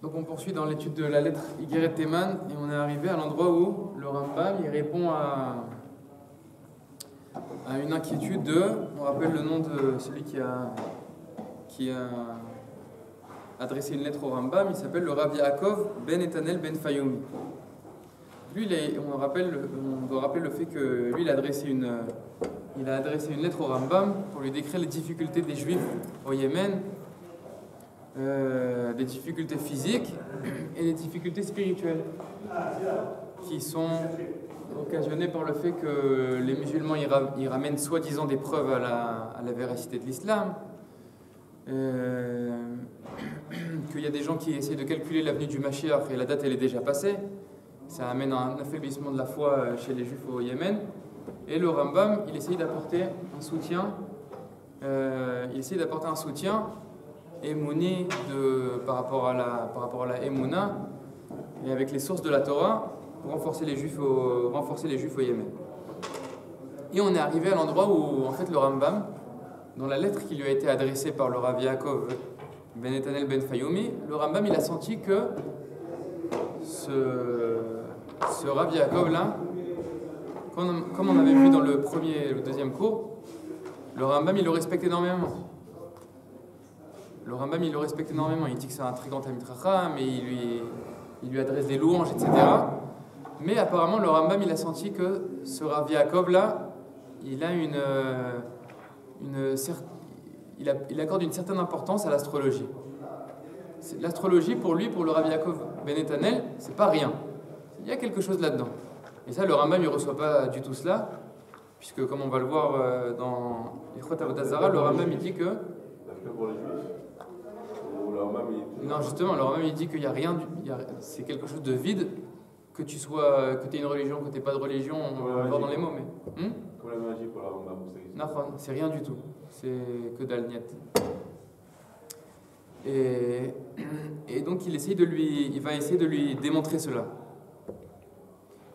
Donc on poursuit dans l'étude de la lettre Igeret Teman et on est arrivé à l'endroit où le Rambam il répond à une inquiétude on rappelle le nom de celui qui a adressé une lettre au Rambam, il s'appelle le Rav Yaakov ben Etanel ben Fayoumi. Lui, on doit rappeler le fait que lui il a adressé une lettre au Rambam pour lui décrire les difficultés des Juifs au Yémen, des difficultés physiques et des difficultés spirituelles qui sont occasionnées par le fait que les musulmans ils ramènent soi-disant des preuves à la véracité de l'islam, qu'il y a des gens qui essayent de calculer l'avenue du Mashiach et la date elle est déjà passée. Ça amène à un affaiblissement de la foi chez les Juifs au Yémen. Et le Rambam, il essaye d'apporter un soutien. Emouni par rapport à la Emouna et avec les sources de la Torah pour renforcer les Juifs au Yémen. Et on est arrivé à l'endroit où en fait le Rambam, dans la lettre qui lui a été adressée par le Rav Yaakov ben Etanel ben Fayoumi, le Rambam il a senti que ce Rav Yaakov là, comme on avait vu dans le deuxième cours, le Rambam il le respecte énormément. Il dit que c'est un très grand Talmid Chacham, mais il lui adresse des louanges, etc. Mais apparemment, le Rambam, il a senti que ce Rav Yaakov là, il accorde une certaine importance à l'astrologie. L'astrologie, pour le Rav Yaakov ben Etanel, c'est pas rien. Il y a quelque chose là-dedans. Et ça, le Rambam, il ne reçoit pas du tout cela, puisque comme on va le voir dans Ilchot Avodat Zara, le Rambam, il dit que... Non, justement, le Rambam il dit qu'il n'y a rien, c'est quelque chose de vide, que tu aies une religion, que tu n'aies pas de religion, on va le voir dans les mots, mais... Comme la magie pour la Rambam, non, c'est rien du tout, c'est que d'Alniet. Et donc il va essayer de lui démontrer cela.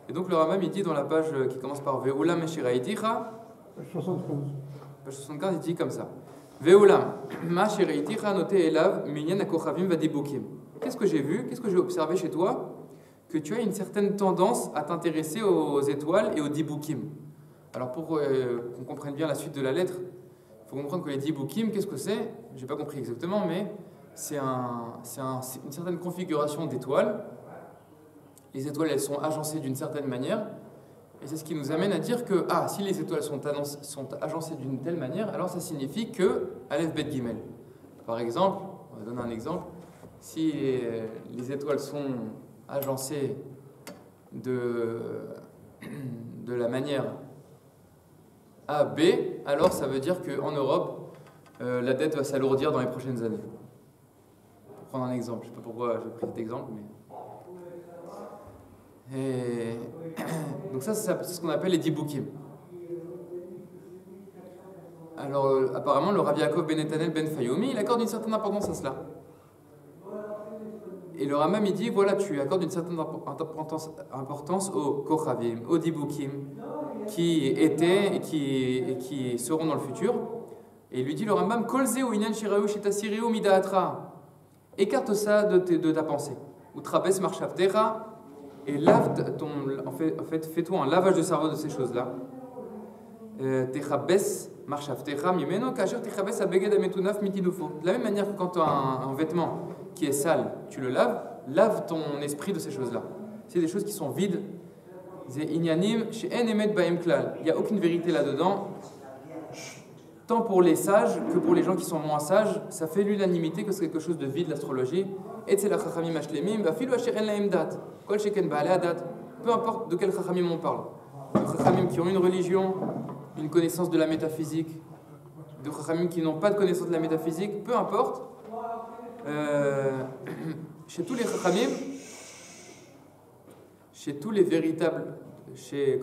Et donc le Rambam il dit dans la page qui commence par Ve'ulam Eshiraiticha, page 75, il dit comme ça. Ve'ulam, ma shiraiticha noté elav, minyan akochavim vadibukim. Qu'est-ce que j'ai vu, qu'est-ce que j'ai observé chez toi? Que tu as une certaine tendance à t'intéresser aux étoiles et aux dibukim. Alors pour qu'on comprenne bien la suite de la lettre, il faut comprendre que les dibukim, qu'est-ce que c'est? Je n'ai pas compris exactement, mais c'est une certaine configuration d'étoiles. Les étoiles, elles sont agencées d'une certaine manière. Et c'est ce qui nous amène à dire que, si les étoiles sont agencées d'une telle manière, alors ça signifie que Aleph Bet Gimel. Par exemple, on va donner un exemple, si les étoiles sont agencées de la manière A, B, alors ça veut dire qu'en Europe, la dette va s'alourdir dans les prochaines années. Pour prendre un exemple, je ne sais pas pourquoi j'ai pris cet exemple, mais... Donc ça, c'est ce qu'on appelle les dibukim. Alors apparemment le Rav Yaakov ben Etanel ben Fayoumi il accorde une certaine importance à cela. Et le Rambam il dit voilà, tu accordes une certaine importance aux kochavim, aux dibukim qui étaient et qui seront dans le futur. Et il lui dit le Rambam kolze ou inyan shiraou shitasiriou midaatra, écarte ça de ta pensée. Ou trapes marchavtera. Et fais-toi un lavage de cerveau de ces choses-là. De la même manière que quand tu as un vêtement qui est sale, tu le laves, lave ton esprit de ces choses-là. C'est des choses qui sont vides. Il n'y a aucune vérité là-dedans. Tant pour les sages que pour les gens qui sont moins sages, ça fait l'unanimité que c'est quelque chose de vide, l'astrologie. Et c'est la chachamim ashlemim, peu importe de quel chachamim on parle. De chachamim qui ont une religion, une connaissance de la métaphysique, de chachamim qui n'ont pas de connaissance de la métaphysique, peu importe. Chez tous les chachamim, chez tous les véritables, chez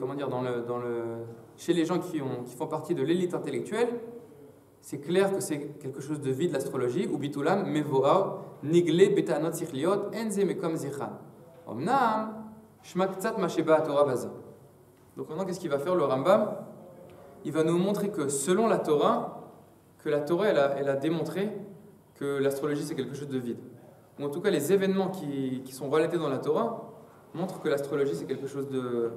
les gens qui font partie de l'élite intellectuelle, c'est clair que c'est quelque chose de vide l'astrologie. Ou bitulam mevoar nigle betanot sichliot enze mekom zichan. Omnam shmak tzat masheba Torah baza. Donc maintenant, qu'est-ce qu'il va faire le Rambam? Il va nous montrer que selon la Torah, elle a démontré que l'astrologie c'est quelque chose de vide. ou en tout cas les événements qui sont relatés dans la Torah, montrent que l'astrologie c'est quelque chose de...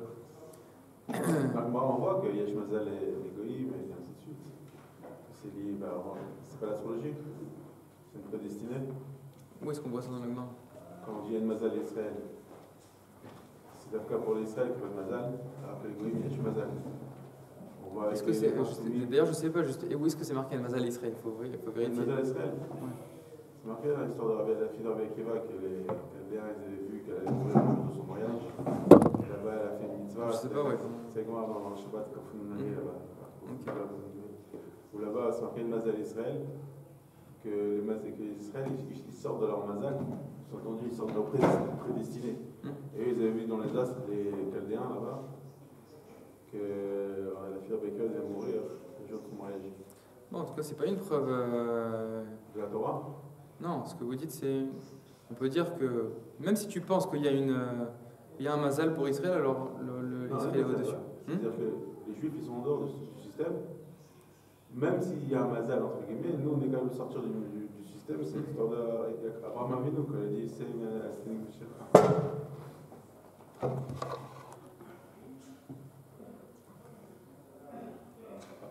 On voit que Yesh Mazal est égoïme et ainsi de suite. C'est lié, c'est pas l'astrologie, c'est une prédestinée. Où est-ce qu'on voit ça dans le Gemara? Quand on dit Yen Mazal Israël, c'est le cas pour l'Israël qui va Mazal, alors que l'égoïme Yesh Mazal. Est-ce que c'est, d'ailleurs, je ne sais pas juste, et où est-ce que c'est marqué Mazal Israël? Il faut vérifier. Mazal Israël, ouais. C'est marqué dans l'histoire de la fille de Rabbi Akiva que les Chaldéens avaient vu qu'elle allait mourir le jour de son mariage. Là-bas, elle a fait une mitzvah. Je sais pas, ouais. C'est comme dans le Shabbat Kafounani là-bas. Où là-bas, c'est marqué Mazal Israël, que les Israël, ils sortent de leur Mazal, sous-entendu, ils sortent de leur prédestiné. Et eux, ils avaient vu dans les astres, les Chaldéens là-bas, que la fille d'Abeka allait mourir le jour de son mariage. Bon, en tout cas, c'est pas une preuve. De la Torah? Non, ce que vous dites, c'est. On peut dire que même si tu penses qu'il y a il y a un mazal pour Israël, alors l'Israël est au-dessus. C'est-à-dire que les Juifs, ils sont en dehors du système. Même s'il y a un mazal, entre guillemets, nous, on est quand même sortir du système. C'est l'histoire d'Abraham Avinu, quand il a dit c'est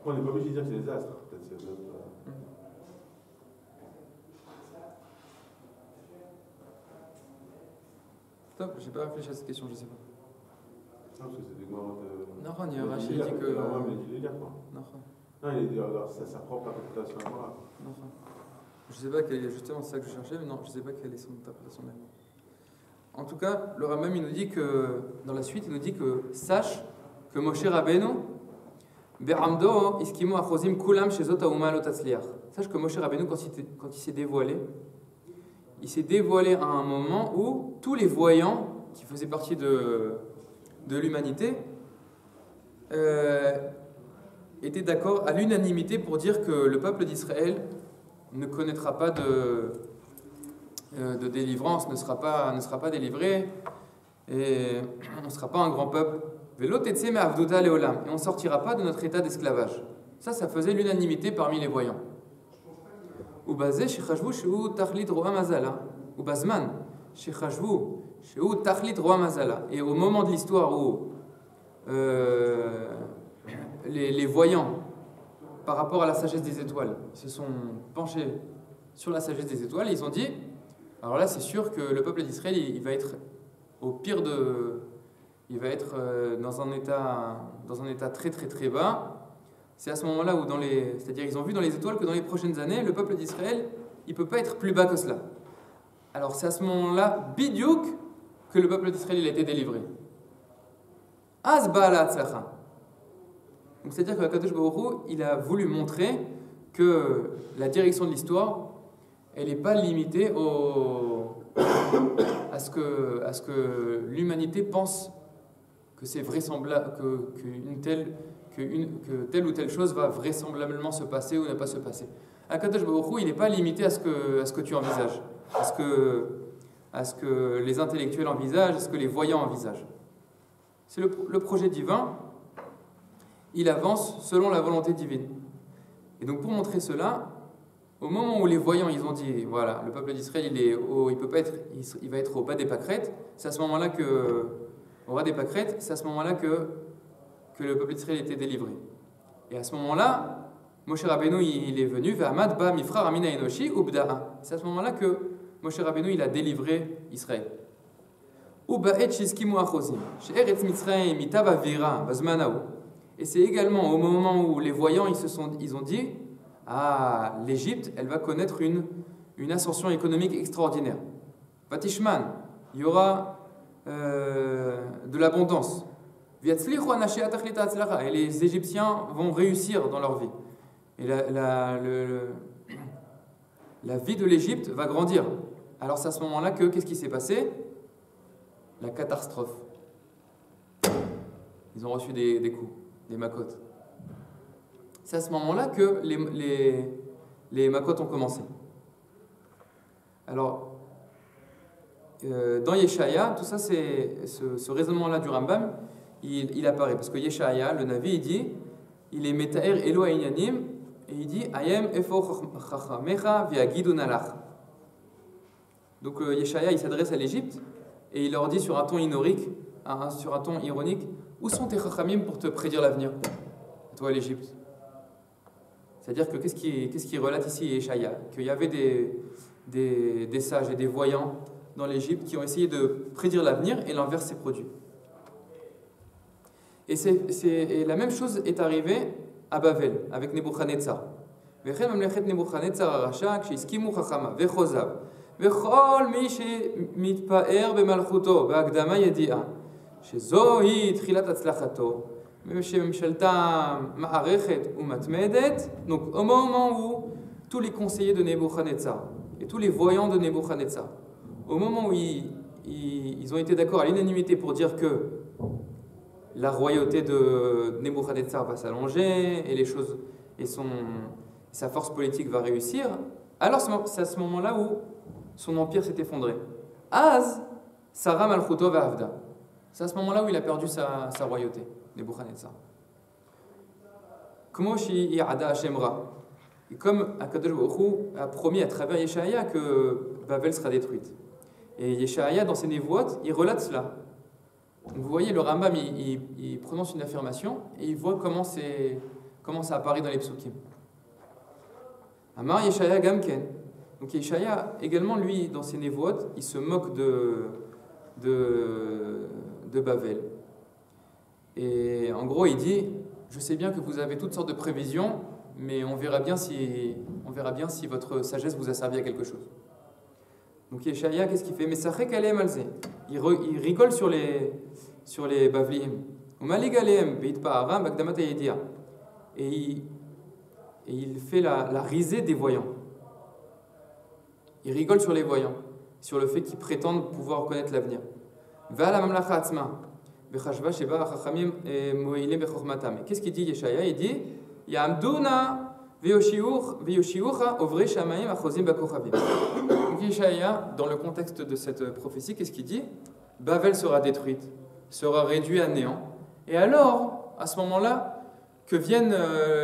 on n'est pas obligé de dire que c'est les astres, peut-être c'est d'autres. Top, j'ai pas réfléchi à cette question, je sais pas. Non, parce que c'est des morts de. Non, il y a Rachid dit que. Non, mais il est lire quoi. Non, il est dire sa propre interprétation à moi. Non, je sais pas quelle est justement ça que je cherchais, mais non, je sais pas quelle est son interprétation là. En tout cas, le Rambam il nous dit que dans la suite, il nous dit que sache que Moshe Rabbeinu Be'amdo iskimo achozim kulam shezot hauma lo tatzliach. Sache que Moshe Rabbeinu, quand il s'est dévoilé à un moment où tous les voyants qui faisaient partie de l'humanité étaient d'accord à l'unanimité pour dire que le peuple d'Israël ne connaîtra pas de délivrance, ne sera pas délivré et on ne sera pas un grand peuple. Et on ne sortira pas de notre état d'esclavage. Ça faisait l'unanimité parmi les voyants. Et au moment de l'histoire où les voyants, par rapport à la sagesse des étoiles, se sont penchés sur la sagesse des étoiles, ils ont dit, alors là c'est sûr que le peuple d'Israël il va être au pire de... Il va être dans un état très très très bas. C'est à ce moment-là où c'est-à-dire ils ont vu dans les étoiles que dans les prochaines années, le peuple d'Israël, il ne peut pas être plus bas que cela. Alors c'est à ce moment-là, bidiouk, que le peuple d'Israël il a été délivré. Azba la tzlacha. Donc c'est-à-dire que Kadosh Baruch Hu, il a voulu montrer que la direction de l'histoire, elle n'est pas limitée à ce que l'humanité pense que c'est vraisemblable, que telle ou telle chose va vraisemblablement se passer ou ne pas se passer. Akadosh Baruch Hu, il n'est pas limité à ce que tu envisages, à ce que les intellectuels envisagent, à ce que les voyants envisagent. C'est le projet divin, il avance selon la volonté divine. Et donc pour montrer cela, au moment où les voyants ils ont dit voilà, le peuple d'Israël il va être au bas des pâquerettes, c'est à ce moment-là au bas des pâquerettes, c'est à ce moment-là que le peuple d'Israël était délivré. Et à ce moment-là, Moshe Rabbeinu il est venu Ve'amad ba mifra ramina enoshi ubda'a. C'est à ce moment-là que Moshe Rabbeinu il a délivré Israël. Uba'et shiskimu achozim she'eretz Mitzrayim mitava vira bazmanao. Et c'est également au moment où les voyants ils ont dit l'Égypte elle va connaître une ascension économique extraordinaire. Vatishman, il y aura de l'abondance. Et les Égyptiens vont réussir dans leur vie. Et la vie de l'Égypte va grandir. Alors c'est à ce moment-là qu'est-ce qui s'est passé? La catastrophe. Ils ont reçu des coups, des macotes. C'est à ce moment-là que les macotes ont commencé. Alors, dans Yeshaya, tout ça, c'est ce raisonnement-là du Rambam, il apparaît. Parce que Yeshaya, le Navi, il dit, il est Metaer Elo Einyanim, et il dit, Ayem efo chachamecha viagidun alach. Donc Yeshaya, il s'adresse à l'Égypte et il leur dit sur un ton ironique, où sont tes chachamim pour te prédire l'avenir, toi l'Égypte? C'est-à-dire que qu'est-ce qui relate ici Yeshaya? Qu'il y avait des sages et des voyants dans l'Égypte qui ont essayé de prédire l'avenir et l'inverse s'est produit. Et la même chose est arrivée à Bavel avec Nebuchadnezzar. וכן ממלכת נבוכדנצר הרשע כשהסכימו חכמה וחוזיו וכל מי שמתפאר במלכותו בהקדמה ידיעה שזוהי תחילת הצלחתו ושממשלתה מערכת ומתמדת. Donc au moment où tous les conseillers de Nebuchadnezzar et tous les voyants de Nebuchadnezzar, au moment où ils ont été d'accord à l'unanimité pour dire que la royauté de Nebuchadnezzar va s'allonger et les choses et sa force politique va réussir, alors c'est à ce moment-là où son empire s'est effondré. Az Sara Malchuto Va'avda. C'est à ce moment-là où il a perdu sa royauté, Nebuchadnezzar. Et comme Akadosh Baruch Hu a promis à travers Yeshaya que Babel sera détruite. Et Yeshaya, dans ses névotes, il relate cela. Donc vous voyez, le Rambam, il prononce une affirmation et il voit comment ça apparaît dans les psukim. Amar Yeshaya Gamken. Donc Yeshaya, également, lui, dans ses névotes, il se moque de Babel. Et en gros, il dit, je sais bien que vous avez toutes sortes de prévisions, mais on verra bien si votre sagesse vous a servi à quelque chose. Donc Yeshaya, qu'est-ce qu'il fait? Mais ça il rigole sur les Bavliim. Et il fait la risée des voyants. Il rigole sur les voyants, sur le fait qu'ils prétendent pouvoir connaître l'avenir. Qu'est-ce qu'il dit Yeshaya? Il dit Ya'amduna v'yoshiucha ovrei shamayim achozim b'kochavim. Donc Yeshaya, dans le contexte de cette prophétie, qu'est-ce qu'il dit? Bavel sera détruite, sera réduite à néant. Et alors, à ce moment-là, que viennent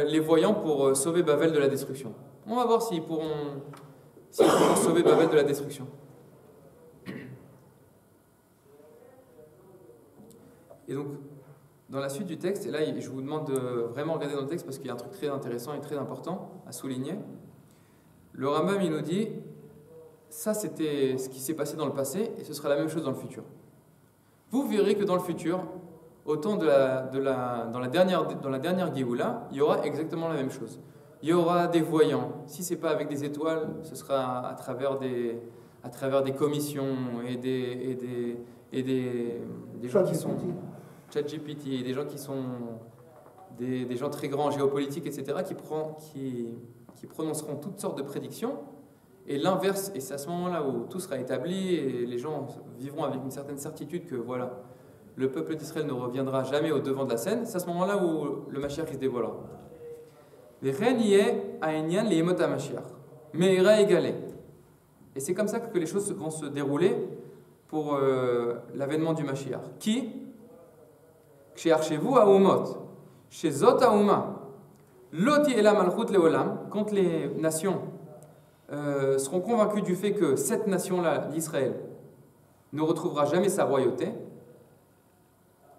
les voyants pour sauver Bavel de la destruction. On va voir s'ils pourront sauver Bavel de la destruction. Et donc, dans la suite du texte, et là je vous demande de vraiment regarder dans le texte parce qu'il y a un truc très intéressant et très important à souligner. Le Rambam, il nous dit, ça c'était ce qui s'est passé dans le passé et ce sera la même chose dans le futur. Vous verrez que dans le futur, autant dans la dernière Géoula, il y aura exactement la même chose. Il y aura des voyants. Si ce n'est pas avec des étoiles, ce sera à travers des commissions et des gens qui sont ChatGPT, des gens qui sont des gens très grands en géopolitique, etc., qui prononceront toutes sortes de prédictions. Et l'inverse, et c'est à ce moment-là où tout sera établi et les gens vivront avec une certaine certitude que voilà, le peuple d'Israël ne reviendra jamais au devant de la scène, c'est à ce moment-là où le Mashiach se dévoilera. Et c'est comme ça que les choses vont se dérouler pour l'avènement du Mashiach. Qui quand les nations seront convaincus du fait que cette nation-là, d'Israël, ne retrouvera jamais sa royauté,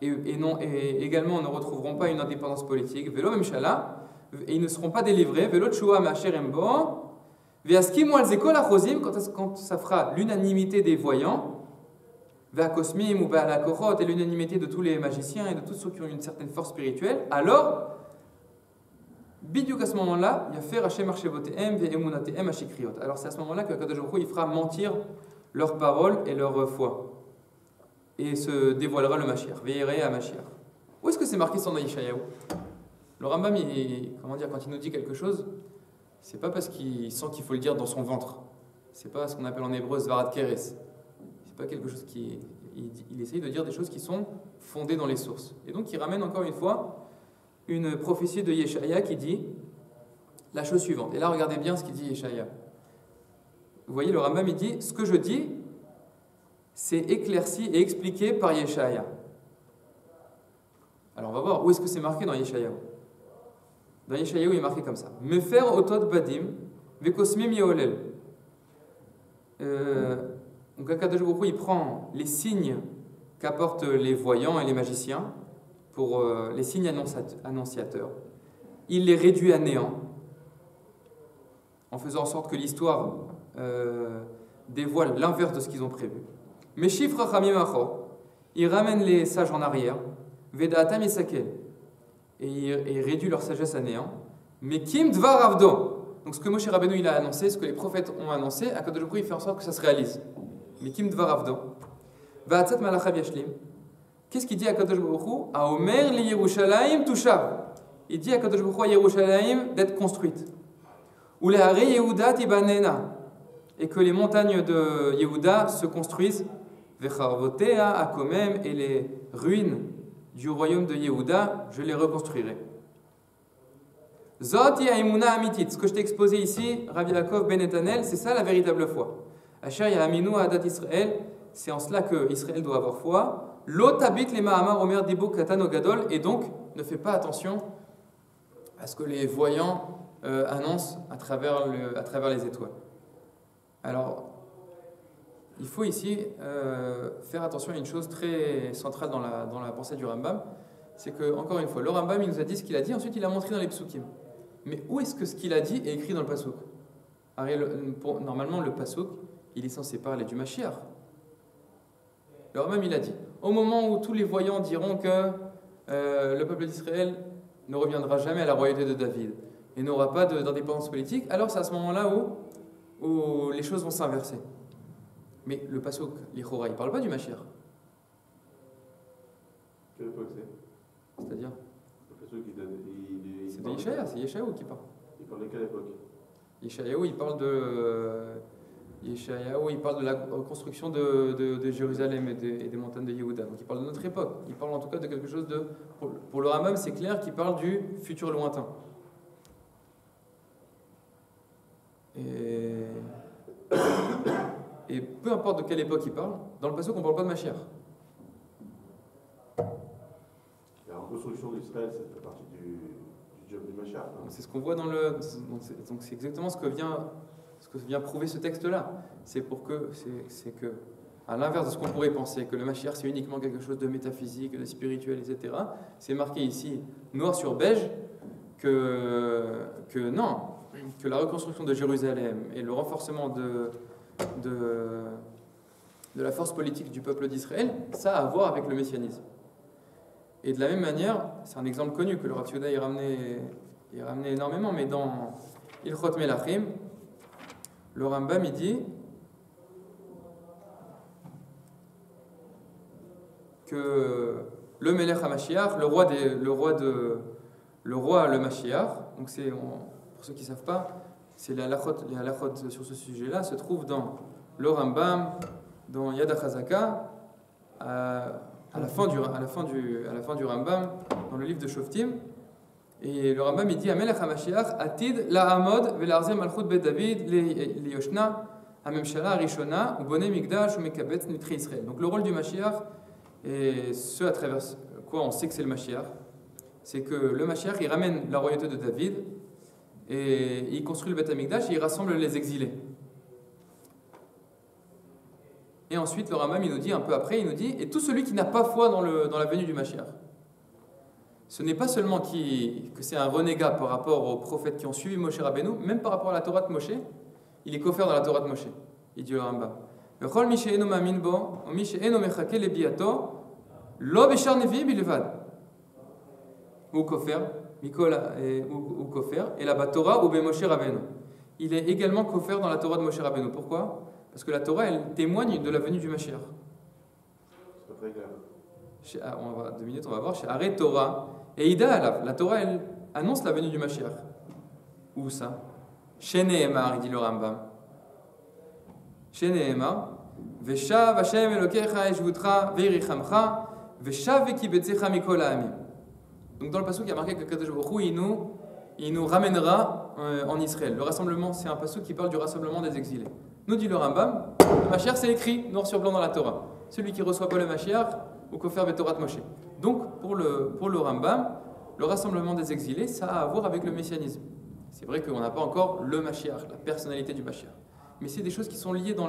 et également ne retrouveront pas une indépendance politique, et ils ne seront pas délivrés, quand ça fera l'unanimité des voyants, et l'unanimité de tous les magiciens et de tous ceux qui ont une certaine force spirituelle, alors, bidiouk à ce moment-là, alors c'est à ce moment-là que Kadosh Baruch Hu, il fera mentir leurs paroles et leur foi. Et se dévoilera le Mashiach. Veillera à Mashiach. Où est-ce que c'est marqué ça dans Yeshayahu? Le Rambam, quand il nous dit quelque chose, c'est pas parce qu'il sent qu'il faut le dire dans son ventre. C'est pas ce qu'on appelle en hébreu Zvarat Keres. C'est pas quelque chose il essaye de dire des choses qui sont fondées dans les sources. Et donc il ramène encore une fois une prophétie de Yeshaya qui dit la chose suivante. Et là, regardez bien ce qu'il dit Yeshaya. Vous voyez, le Rambam, il dit, ce que je dis, c'est éclairci et expliqué par Yeshaya. Alors, on va voir où est-ce que c'est marqué dans Yeshaya. Dans Yeshaya, il est marqué comme ça. Mefer otot badim, vekosmim yeolel. Donc Akadosh Baruch Hu, il prend les signes qu'apportent les voyants et les magiciens, pour les signes annonciateurs. Il les réduit à néant, en faisant en sorte que l'histoire dévoile l'inverse de ce qu'ils ont prévu. Mais chiffre Rachamim Acho, il ramène les sages en arrière, Vedatam Isakel, et il réduit leur sagesse à néant. Mais Kim Dvar Avdo, donc ce que Moshe Rabbeinu il a annoncé, ce que les prophètes ont annoncé, Akadosh Baruch Hu il fait en sorte que ça se réalise. Mais Kim Dvar Avdo, Va'atzat Malachav Yashlim. Qu'est-ce qu'il dit à Kadosh Baruch Hu? À Omer li Yerushalayim Tushav. Il dit à Kadosh Baruch Hu à Yerushalayim d'être construite. Ou les Harei Yehuda Tibanena. Et que les montagnes de Yehuda se construisent. Vecharvotea Akomem. Et les ruines du royaume de Yehuda, je les reconstruirai. Zot Yaimuna Amitit. Ce que je t'ai exposé ici, Rabbi Yaakov Ben Netanel, c'est ça la véritable foi. Asher Yaminu Adat Israël. C'est en cela que Israël doit avoir foi. L'ot habite les Mahamar Omer Dibo Katano Gadol, et donc ne fait pas attention à ce que les voyants annoncent à travers les étoiles. Alors, il faut ici faire attention à une chose très centrale dans la pensée du Rambam, c'est que, encore une fois, le Rambam il nous a dit ce qu'il a dit, ensuite il a montré dans les psukim. Mais où est-ce que ce qu'il a dit est écrit dans le pasuk? Normalement, le pasuk, il est censé parler du Mashiach. Le Rambam il a dit, au moment où tous les voyants diront que le peuple d'Israël ne reviendra jamais à la royauté de David et n'aura pas d'indépendance politique, alors c'est à ce moment-là où les choses vont s'inverser. Mais le pasuk, l'Ichora, il ne parle pas du Mashiach. Quelle époque c'est? C'est-à-dire? Le pasuk, c'est de Yeshaïa, c'est Yeshaïaou qui parle. Il parle de quelle époque? Yeshaïaou, il parle de la reconstruction de Jérusalem et des montagnes de Yehuda. Donc il parle de notre époque. Il parle en tout cas de quelque chose de... Pour le Rambam, c'est clair qu'il parle du futur lointain. Et peu importe de quelle époque il parle, dans le pasuk on ne parle pas de Mashiach. La reconstruction d'Israël, ça fait partie du job du Mashiach. C'est ce qu'on voit dans le... Donc c'est exactement ce que vient prouver ce texte-là. C'est que, à l'inverse de ce qu'on pourrait penser, que le Mashiach c'est uniquement quelque chose de métaphysique, de spirituel, etc., c'est marqué ici, noir sur beige, que non, que la reconstruction de Jérusalem et le renforcement de la force politique du peuple d'Israël, ça a à voir avec le messianisme. Et de la même manière, c'est un exemple connu que le Rav Yehuda y ramenait énormément, mais dans Ilchot Melachim, le Rambam il dit que le Melech HaMashiach, le roi le Mashiach, donc c'est, pour ceux qui ne savent pas, c'est les halachot sur ce sujet-là se trouvent dans le Rambam, dans Yad HaChazaka, à la fin du Rambam, dans le livre de Shoftim. Et le Rambam il dit Amelech HaMashiach atid la'amod ve'la'arzeh malchut bet David liyoshna hamemshala harishona ubonei mikdash umekabetz nitri Israël. Donc le rôle du Mashiach, et ce à travers quoi on sait que c'est le Mashiach, c'est que le Mashiach il ramène la royauté de David et il construit le Beth Amikdash et il rassemble les exilés. Et ensuite le Rambam il nous dit un peu après, il nous dit et tout celui qui n'a pas foi dans la venue du Mashiach. Ce n'est pas seulement que c'est un renégat par rapport aux prophètes qui ont suivi Moshe Rabbeinu, même par rapport à la Torah de Moshe, il est coffert dans la Torah de Moshe. Il dit le Rambam. V'chol mi she'eno ma'amin bo, ou mi she'eno mechake lebiato, lo b'shar nevi'im bilvad. Ou coffert, ou coffert, et la Torah ou be Moshe Rabbeinu. Il est également coffert dans la Torah de Moshe Rabbeinu. Pourquoi? Parce que la Torah, elle témoigne de la venue du Mashiach. C'est pas très clair. 2 minutes, on va voir. Chez Aré Torah et Ida Alav. La Torah, elle annonce la venue du Mashiach. Où ça? Chez Nehemar, il dit le Rambam. Chez Nehemar, Veshav Hashem Elokecha Eshvutra Veirichamcha Veshav Vekibetzecha Mikol Ha'amim. Donc dans le pasuk, il y a marqué que Kadosh Baruch Hu, il nous ramènera en Israël. Le rassemblement, c'est un pasuk qui parle du rassemblement des exilés. Nous dit le Rambam, le Mashiach c'est écrit noir sur blanc dans la Torah. Celui qui reçoit pas le Mashiach, ou Kofer Betorat Moshe. Donc pour le Rambam, le rassemblement des exilés, ça a à voir avec le messianisme. C'est vrai qu'on n'a pas encore le Mashiach, la personnalité du Mashiach. Mais c'est des choses qui sont liées dans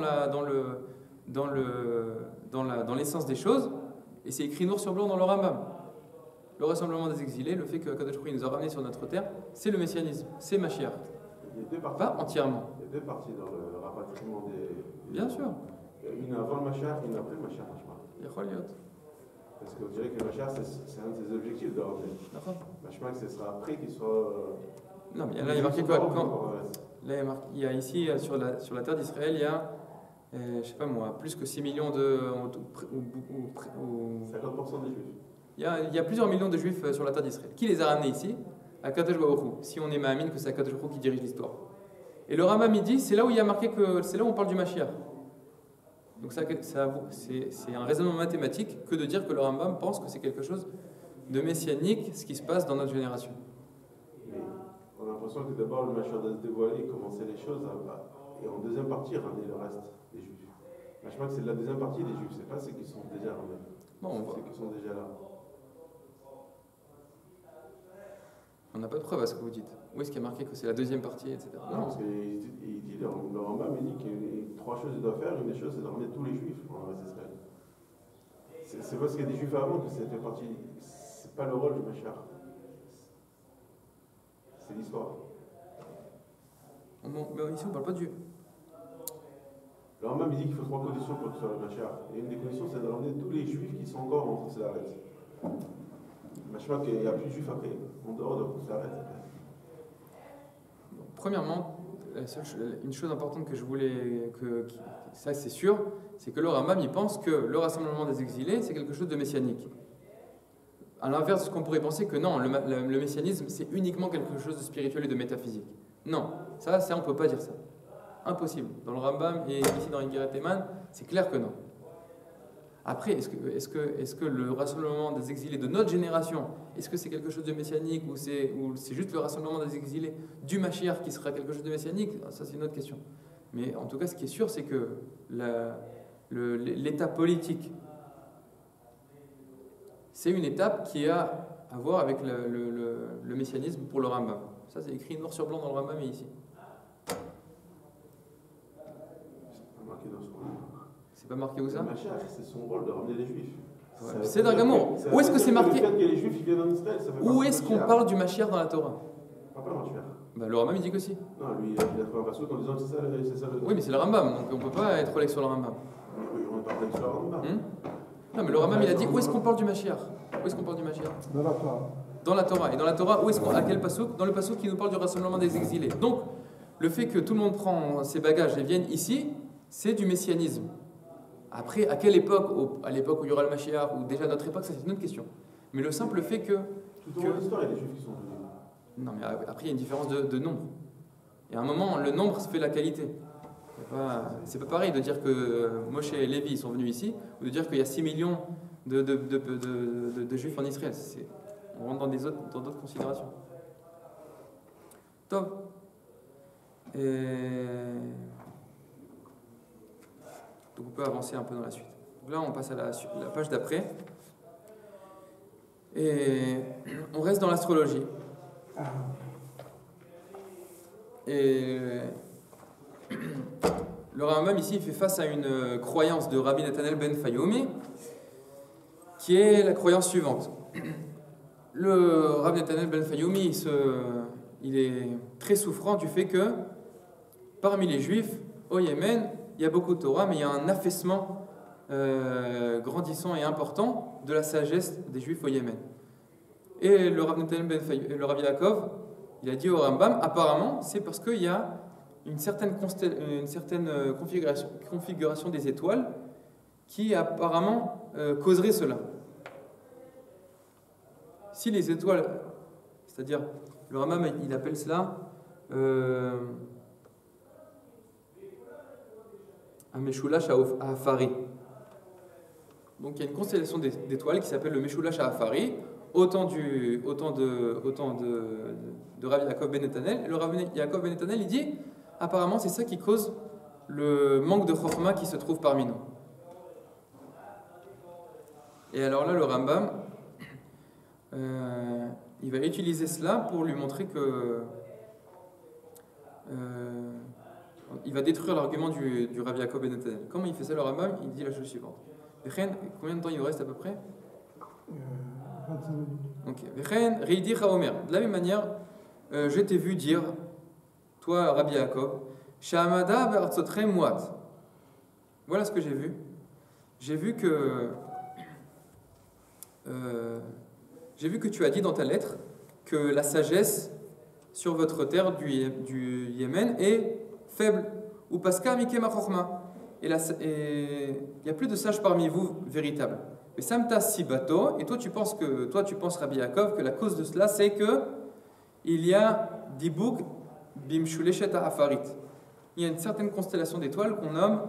dans l'essence des choses, et c'est écrit noir sur blanc dans le Rambam. Le rassemblement des exilés, le fait que Kadosh Baruch Hu nous a ramenés sur notre terre, c'est le messianisme, c'est Mashiach. Il y a deux parties. Pas entièrement. Il y a deux parties dans le rapatriement des. Bien sûr. Une avant le Mashiach, une après le Mashiach, je crois. Parce qu'on dirait que le Mashiach, c'est un de ses objectifs de ramener. D'accord. Je pense que ce sera après qu'il soit. Non, mais là, il y a marqué quoi Là, il y a ici, sur la terre d'Israël, il y a, je sais pas moi, plus que 6 millions de. 50% des Juifs. Il y a plusieurs millions de Juifs sur la terre d'Israël. Qui les a ramenés ici? Akadosh Baruch Hu. Si on est ma'amine que c'est Akadosh Baruch Hu qui dirige l'histoire. Et le Rambam il dit, c'est là où il y a marqué que c'est là où on parle du Mashiach. Donc c'est un raisonnement mathématique que de dire que le Rambam pense que c'est quelque chose de messianique, ce qui se passe dans notre génération. Mais on a l'impression que d'abord le Mashiach doit se dévoiler, commencer les choses, et en deuxième partie ramener le reste des Juifs. Je pense que c'est la deuxième partie des Juifs, c'est pas ceux qui sont déjà ramenés. Bon, ceux qui sont déjà là. On n'a pas de preuve à ce que vous dites. Où est-ce qu'il y a marqué que c'est la deuxième partie, etc. Non, parce qu'il dit, le Rambam il dit qu'il y a trois choses qu'il doit faire. Une des choses, c'est de ramener tous les Juifs en Israël. C'est parce qu'il y a des Juifs avant que ça fait partie. C'est pas le rôle du Mashiach. C'est l'histoire. Mais ici, on ne parle pas de Dieu. Le Rambam il dit qu'il faut trois conditions pour que ce soit le Mashiach. Et une des conditions, c'est de ramener tous les Juifs qui sont encore en Tselaret. Je crois qu'il n'y a plus de Juifs après, en dehors de Tselaret. Premièrement, une chose importante que je voulais, ça c'est sûr, c'est que le Rambam il pense que le rassemblement des exilés c'est quelque chose de messianique. À l'inverse de ce qu'on pourrait penser que non, le messianisme c'est uniquement quelque chose de spirituel et de métaphysique. Non, ça on ne peut pas dire ça. Impossible. Dans le Rambam et ici dans Iggeret Eman, c'est clair que non. Après, est-ce que le rassemblement des exilés de notre génération, est-ce que c'est quelque chose de messianique ou c'est juste le rassemblement des exilés du Mashiach qui sera quelque chose de messianique? Ça, c'est une autre question. Mais en tout cas, ce qui est sûr, c'est que l'état politique, c'est une étape qui a à voir avec le messianisme pour le Rambam. Ça, c'est écrit noir sur blanc dans le Rambam et ici. C'est pas marqué où ça? Le Mashiach, c'est son rôle de ramener les Juifs. Ouais. C'est Dargamour. Où est-ce que c'est marqué? Le fait que les Juifs viennent en Israël, ça fait où est-ce qu'on parle du Mashiach dans la Torah? Pas le Mashiach. Bah, le Rambam il dit que si. Non, lui, il a trouvé un passage en disant que c'est ça le. Oui, mais c'est le Rambam, donc on peut pas être relais sur le Rambam. Oui, on ne parle pas sur le Rambam. Non, mais le Rambam il a dit où est-ce qu'on parle du Mashiach? Où est-ce qu'on parle du Mashiach? Dans la Torah. Dans la Torah. Et dans la Torah, où est-ce qu'on, à quel passouk? Dans le passouk qui nous parle du rassemblement des exilés. Donc, le fait que tout le monde prend ses bagages et vienne ici, c'est du messianisme. Après, à quelle époque? À l'époque où il y aura le Mashiach, ou déjà à notre époque, ça c'est une autre question. Mais le simple fait que... Tout au long de l'histoire, il y a des Juifs qui sont venus. Non, mais après, il y a une différence de nombre. Et à un moment, le nombre fait la qualité. C'est pas pareil de dire que Moshe et Lévi sont venus ici, ou de dire qu'il y a 6 millions de Juifs en Israël. On rentre dans d'autres considérations. Top. Donc on peut avancer un peu dans la suite. Donc là, on passe à la page d'après. Et on reste dans l'astrologie. Et le Rambam ici il fait face à une croyance de Rabbi Nathanael ben Fayoumi, qui est la croyance suivante. Le Rabbi Nathanael ben Fayoumi, il est très souffrant du fait que parmi les Juifs au Yémen, il y a beaucoup de Torah, mais il y a un affaissement grandissant et important de la sagesse des Juifs au Yémen. Et le Rabbi Nathanael ben Fayoumi, le Rabbi Yaakov, il a dit au Rambam, apparemment, c'est parce qu'il y a une certaine configuration des étoiles qui apparemment causerait cela. Si les étoiles, c'est-à-dire, le Rambam, il appelle cela un Meshulash Ha'afari. Donc il y a une constellation d'étoiles qui s'appelle le Meshulash Ha'afari, autant de Rabbi Yaakov ben Netanel. Et le Rabbi Yaakov ben Netanel, il dit, apparemment, c'est ça qui cause le manque de chokhma qui se trouve parmi nous. Et alors là, le Rambam, il va utiliser cela pour lui montrer que Il va détruire l'argument du Rabbi Yaakov ben Netanel. Comment il fait ça le Rambam? Il dit la chose suivante. Combien de temps il nous reste à peu près? 25 minutes. Ok. De la même manière, je t'ai vu dire, toi Rabbi Yaakov, Shamada be'artzotrem muat. Voilà ce que j'ai vu. J'ai vu que tu as dit dans ta lettre que la sagesse sur votre terre du Yémen est faible. Ou paska mikema chokhma. Et il n'y a plus de sages parmi vous véritables. Mais samta sibato. Et toi tu penses Rabbi Yaakov que la cause de cela c'est que il y a dibuk bimshuleshet ha'afarit. Il y a une certaine constellation d'étoiles qu'on nomme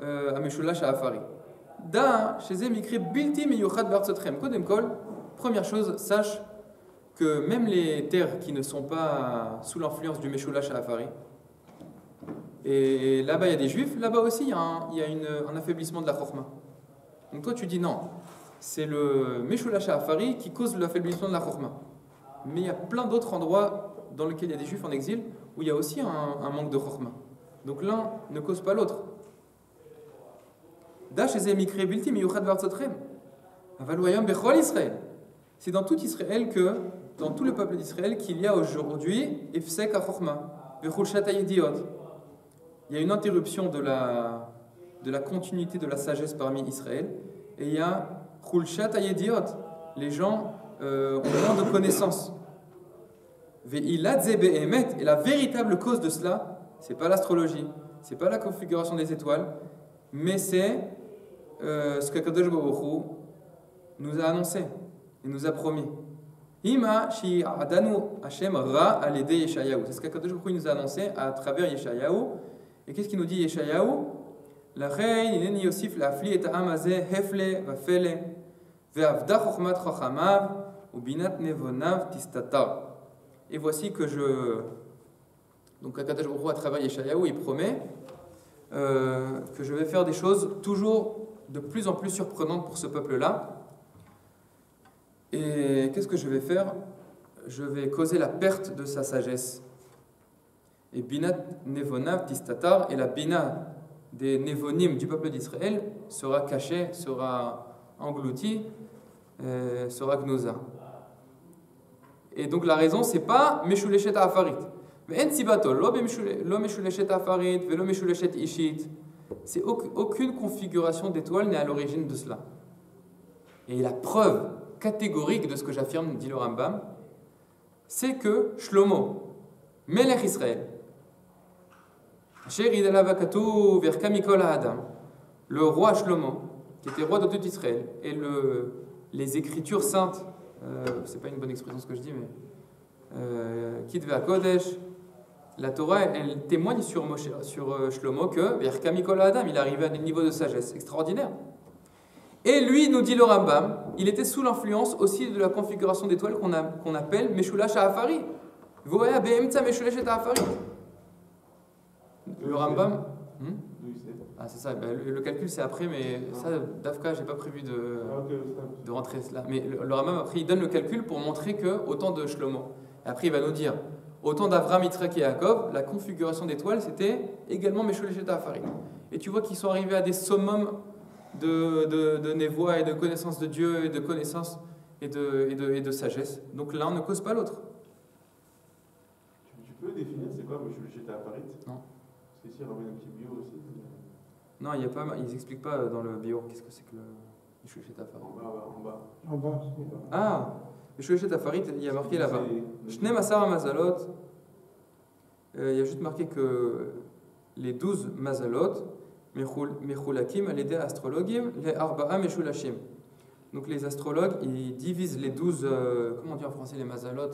Ameshulash ha'afari. Da chez Mikri bilti miyuchad bartzotrem. Kodem kol. Première chose, sache que même les terres qui ne sont pas sous l'influence du Meshulash ha'afari, et là-bas il y a des juifs, là-bas aussi il y a un affaiblissement de la Chokhmah. Donc toi tu dis non, c'est le Meshulash ha'afari qui cause l'affaiblissement de la Chokhmah. Mais il y a plein d'autres endroits dans lesquels il y a des juifs en exil où il y a aussi un manque de Chokhmah. Donc l'un ne cause pas l'autre. Da chez Mikri bilti miyuchad bartzotrem. Avaloyam bechol Israël. C'est dans tout Israël dans tout le peuple d'Israël qu'il y a aujourd'hui Ifsek ha-chokhmah, vechulshat ha-yediot. Il y a une interruption de la continuité de la sagesse parmi Israël, et il y a chulshat ha-yediot. Les gens ont moins de connaissances. Ve'ilat ze be'emet. Et la véritable cause de cela, c'est pas l'astrologie, c'est pas la configuration des étoiles, mais c'est ce que Kadosh Baruch Hu nous a annoncé. Il nous a promis. Ima shi adanu Hashem ra alede Yeshayahu. C'est ce qu'Akadosh Baruch Hu nous a annoncé à travers Yeshayahu. Et qu'est-ce qu'il nous dit Yeshayahu? La reine ineni yosif la'afli et ha'am hazeh hefle vafele ve'avda chokhmat chachamav ubinat nevonav tistatar. Et voici que donc Akadosh Baruch Hu à travers Yeshayahu, il promet que je vais faire des choses toujours de plus en plus surprenantes pour ce peuple-là. Et qu'est-ce que je vais faire? Je vais causer la perte de sa sagesse. Et binat nevonav tistatar, et la bina des nevonim du peuple d'Israël sera cachée, sera engloutie, sera gnosa. Et donc la raison, c'est pas meshuleshet ha'afarit. Mais en sibato, lo meshuleshet ha'afarit, velo meshuleshet ishit. C'est aucune configuration d'étoile n'est à l'origine de cela. Et la preuve catégorique de ce que j'affirme, dit le Rambam, c'est que Shlomo, Melech Israël, le roi Shlomo, qui était roi de tout Israël, et les écritures saintes, c'est pas une bonne expression ce que je dis, mais Kitve HaKodesh, la Torah, elle témoigne sur Shlomo que Verka Mikol Adam, il arrivait à des niveaux de sagesse extraordinaires. Et lui, nous dit le Rambam, il était sous l'influence aussi de la configuration d'étoiles qu'on appelle Meshulash ha'afari. Voya be'emtza Meshulash ha'afari. Le Rambam. Ah, c'est ça. Le calcul, c'est après, mais ça, Dafka, j'ai pas prévu de rentrer cela. Mais le Rambam, après, il donne le calcul pour montrer que autant de Shlomo. Et après, il va nous dire, autant d'Avram, Yitzhak et Yaakov, la configuration d'étoiles, c'était également Meshulash ha'afari. Et tu vois qu'ils sont arrivés à des summums de névoie et de connaissance de Dieu et de connaissance et de sagesse. Donc l'un ne cause pas l'autre. Tu peux définir c'est quoi Meshuleshet ha'afarit? Non. Parce qu'ici, on ramène un petit bio aussi. Non, il y a pas, ils n'expliquent pas dans le bio qu'est-ce que c'est que le Meshuleshet ha'afarit. En bas. Ah, Meshuleshet ha'afarit, il y a marqué là-bas. Shne Masar Mazalot. Il y a juste marqué que les 12 Mazalot Mechulakim al-Yedei astrologim les Arba'a Meshulashim. Donc les astrologues, ils divisent les 12, comment on dit en français les mazalot,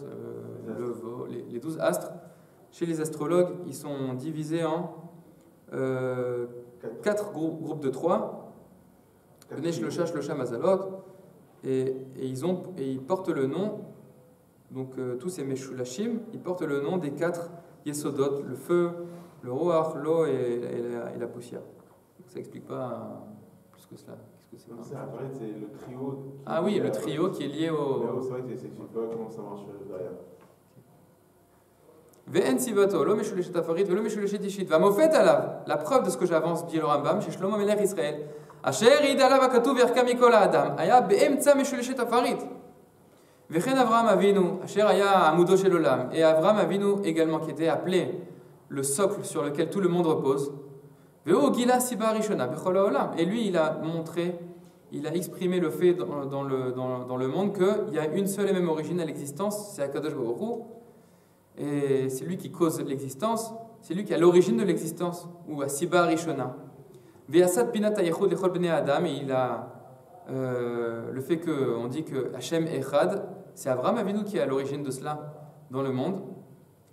les 12 astres. Chez les astrologues, ils sont divisés en 4 groupes de 3. Bnei Shlosha Shlosha Mazalot. Et ils portent le nom, donc tous ces Meshulashim, ils portent le nom des 4 Yesodot, le feu, le Roach, l'eau et la poussière. Ça n'explique pas plus que cela. Qu'est-ce que c'est? Après, c'est le trio. Ah oui, le trio qui est lié au. C'est vrai que c'est pas comment ça marche derrière. Ve'en sivato, lo meshuleshet afarit, velo meshuleshet ishit. Va mofet alav. La preuve de ce que j'avance, dit le Rambam, chez Shlomo Melech Israël. Asher id alav akatuv yerka mikol adam. Aya be'emtza meshuleshet afarit. Vechen Avraham Avinu, Asher aya amudo shel olam. Et Avraham Avinu également, qui était appelé le socle sur lequel tout le monde repose. Ve'o gila siba rishona bechol haolam. Et lui, il a montré, il a exprimé le fait dans le monde qu'il y a une seule et même origine à l'existence, c'est Akadosh Baruch Hu. Et c'est lui qui cause l'existence, c'est lui qui a l'origine de l'existence, ou à Siba Rishona. Ve'asad pinat hayechud lechol bnei adam, et il a le fait qu'on dit que Hachem Echad, c'est Avraham Avinu qui est à l'origine de cela dans le monde.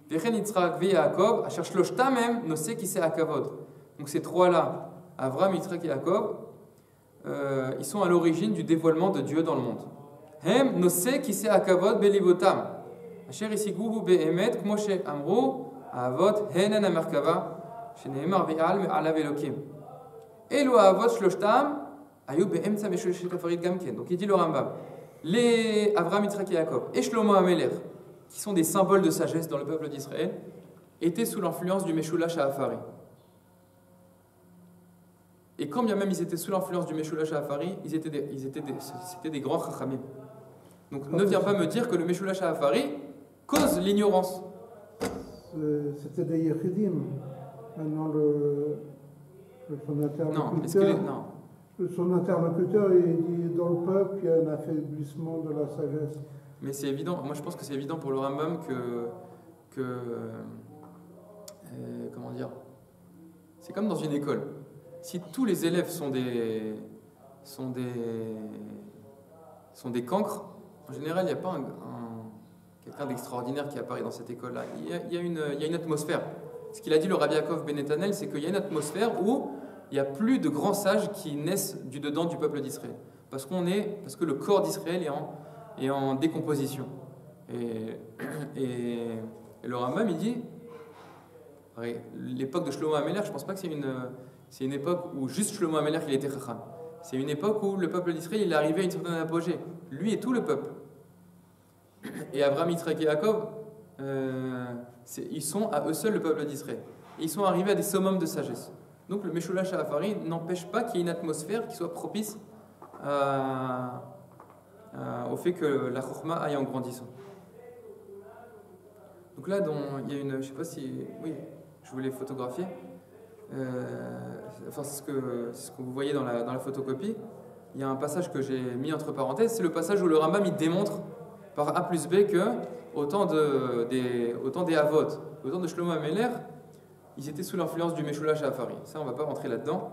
Vechen Yitzhak ve'Yaakov, asher shloshtam hem noseh kiseh hakavod. Donc ces trois-là, Avraham, Yitzhak et Yaakov, ils sont à l'origine du dévoilement de Dieu dans le monde. Hem noseh kiseh hakavod belivotam. Asher isiguhu be'emet kmo she'amru avot henen hamerkava sheneemar ve'al me'alav Elokim. Elu avot shloshtam ayu be'emtza meshuleshet afarit gamken. Donc il dit le Rambam, les Avraham, Yitzhak et Yaakov et Shlomo HaMelech, qui sont des symboles de sagesse dans le peuple d'Israël, étaient sous l'influence du Meshulash HaAfari. Et quand bien même ils étaient sous l'influence du Meshulash HaAfari, c'était des grands chachamim. Donc ne viens pas me dire que le Meshulash HaAfari cause l'ignorance. C'était des Yechidim. Maintenant, son interlocuteur, son interlocuteur, il dit dans le peuple qu'il y a un affaiblissement de la sagesse. Mais c'est évident, moi je pense que c'est évident pour le Rambam que comment dire, c'est comme dans une école. Si tous les élèves sont des cancres, en général il n'y a pas quelqu'un d'extraordinaire qui apparaît dans cette école-là. Il y a une atmosphère. Ce qu'il a dit le Rabbi Yaakov Ben Netanel, c'est qu'il y a une atmosphère où il n'y a plus de grands sages qui naissent du dedans du peuple d'Israël. Parce que le corps d'Israël est en décomposition. Et le Rambam, il dit, l'époque de Shlomo HaMelech, je ne pense pas que c'est une époque où juste Shlomo HaMelech il était chacham. C'est une époque où le peuple d'Israël il est arrivé à une certaine apogée. Lui et tout le peuple. Et Avraham, Yitzhak et Yaakov, ils sont à eux seuls le peuple d'Israël. Et ils sont arrivés à des summums de sagesse. Donc le Meshulash HaAfari n'empêche pas qu'il y ait une atmosphère qui soit propice au fait que la Chokhma aille en grandissant. Donc là, il y a une... Je ne sais pas si... Oui, je voulais photographier. Enfin, c'est ce que vous voyez dans la photocopie. Il y a un passage que j'ai mis entre parenthèses. C'est le passage où le Rambam il démontre par A plus B que autant des Avot, autant de Shlomo HaMelech, ils étaient sous l'influence du Meshulash HaAfari. Ça, on ne va pas rentrer là-dedans.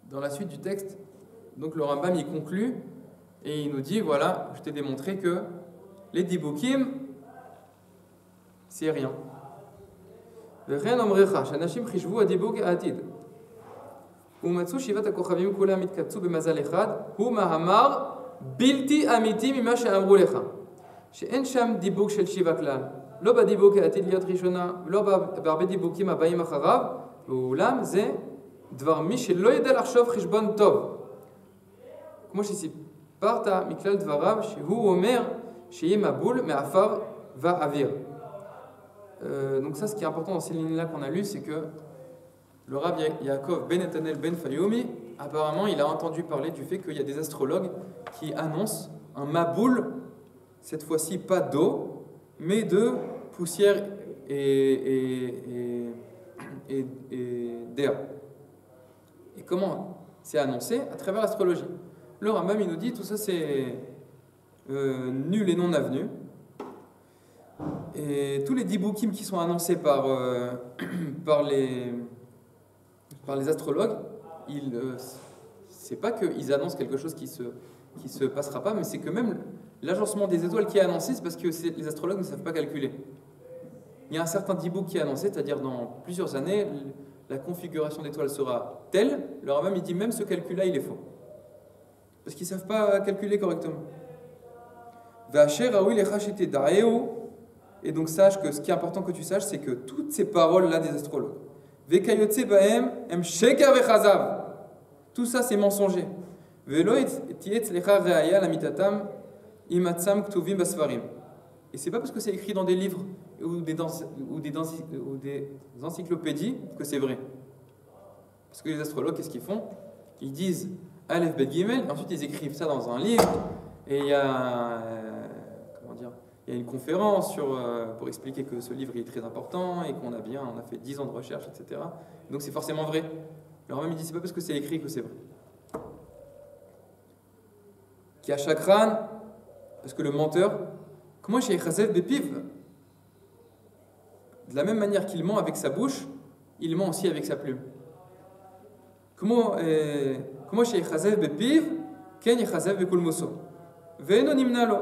Dans la suite du texte, donc le Rambam il conclut et il nous dit voilà, je t'ai démontré que les dibukim, c'est rien. וכן אומרך, שאנשים חישבו הדיבוק העתיד ומצאו שבעת הכוכבים כולם התקבצו במזל אחד, הוא מאמר בלתי אמיתי ממה שאמרו לך, שאין שם דיבוק של שבע כלל, לא בדיבוק העתיד להיות ראשונה ולא בהרבה דיבוקים הבאים אחריו, ואולם זה דבר מי שלא ידע לחשוב חשבון טוב, כמו שסיפרת מכלל דבריו שהוא אומר שיהיה מבול מעפר ואוויר. Donc ça, ce qui est important dans ces lignes-là qu'on a lues, c'est que le Rav Yaakov Ben Netanel Ben Fayoumi, apparemment, il a entendu parler du fait qu'il y a des astrologues qui annoncent un maboul, cette fois-ci pas d'eau, mais de poussière et d'air. Et comment c'est annoncé? À travers l'astrologie. Le Rambam, il nous dit tout ça, c'est nul et non avenu. Et tous les dibukim qui sont annoncés par les astrologues, c'est pas qu'ils annoncent quelque chose qui se passera pas, mais c'est que même l'agencement des étoiles qui est annoncé, c'est parce que les astrologues ne savent pas calculer. Il y a un certain dibuk qui est annoncé, c'est-à-dire dans plusieurs années, la configuration d'étoiles sera telle. Le Rambam il dit même ce calcul-là il est faux, parce qu'ils ne savent pas calculer correctement. Et donc sache que ce qui est important que tu saches, c'est que toutes ces paroles-là des astrologues, tout ça c'est mensonger. Et c'est pas parce que c'est écrit dans des livres ou des encyclopédies que c'est vrai. Parce que les astrologues, qu'est-ce qu'ils font? Ils disent Aleph Bet Gimel, et ensuite ils écrivent ça dans un livre, et il y a une conférence pour expliquer que ce livre est très important, et qu'on a fait 10 ans de recherche, etc. Donc c'est forcément vrai. Le Rambam dit c'est pas parce que c'est écrit que c'est vrai. Qui a chakran, parce que le menteur, comment chez Chazef Bepiv, de la même manière qu'il ment avec sa bouche, il ment aussi avec sa plume. Comment chez Chazef Bepiv, Ken Chazef Bekul Moso. Ve'eno nimnalo.